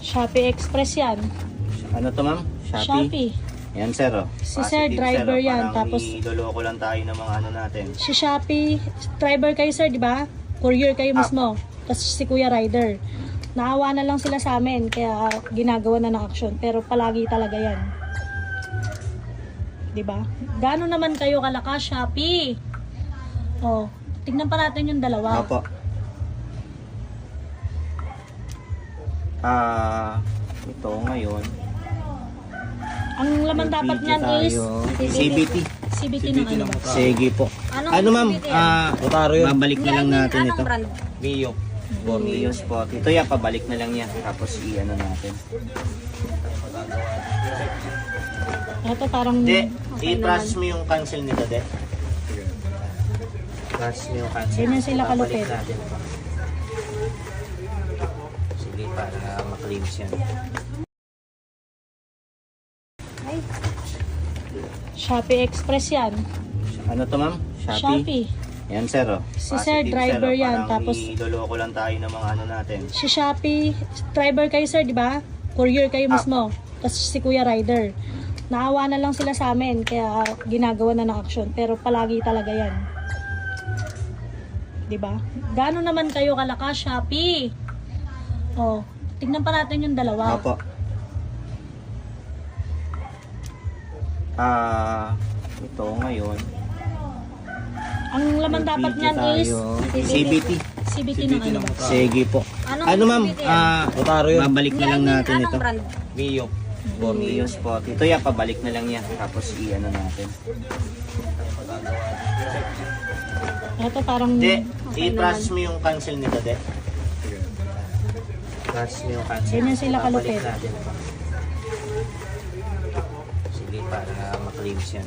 Shopee Express yan. Ano to ma'am? Shopee. Yan sir oh. Si sir, driver sir, oh. yan. Parang Tapos niloloko lang tayo ng mga ano natin. si Shopee, driver kayo sir, di ba? Courier kayo mismo. Tapos si Kuya Rider. Naawa na lang sila sa amin, kaya ginagawa na ng aksyon. Pero palagi talaga yan. Di ba? Gaano naman kayo kalakas, Shopee? Oh, tignan pa natin yung dalawa. Opo. Ito ngayon. Ang laman dapat Video niyan is tayo. CBT. CBT ng ano ba? Sige po. Ano ma'am? Babalik na lang natin ito. Mio. Borneos po. Ito yan, pabalik na lang yan. Tapos i-ano natin. Ito parang De, okay i-process naman. mo yung cancel nito, de. Process mo yung cancel. Ganyan sila kalupit. Babalik natin. Sige, para makalims yan. Shopee Express yan. Ano to ma'am? Shopee. Yan sir oh. Si sir, driver oh. yan. Parang Tapos niloloko lang tayo ng mga ano natin. si Shopee, driver kayo sir, di ba? Courier kayo mismo. Tapos si Kuya Rider. Naawa na lang sila sa amin, kaya ginagawa na ng aksyon. Pero palagi talaga yan. Di ba? Gaano naman kayo kalakas, Shopee? Oh, tignan pa natin yung dalawa. Opo. Ito ngayon. Ang laman dapat niyan is CBT. CBT ng ano ba? Sige po. Ano ma'am? Babalik na lang natin ito. Mio. Borneos po. Ito yan, pabalik na lang yan. Tapos i-ano natin. Ito parang De, okay i-process naman. mo yung cancel nito, de. Process mo yung cancel. Ganyan sila kalupit. Babalik natin. Sige, para makalims yan.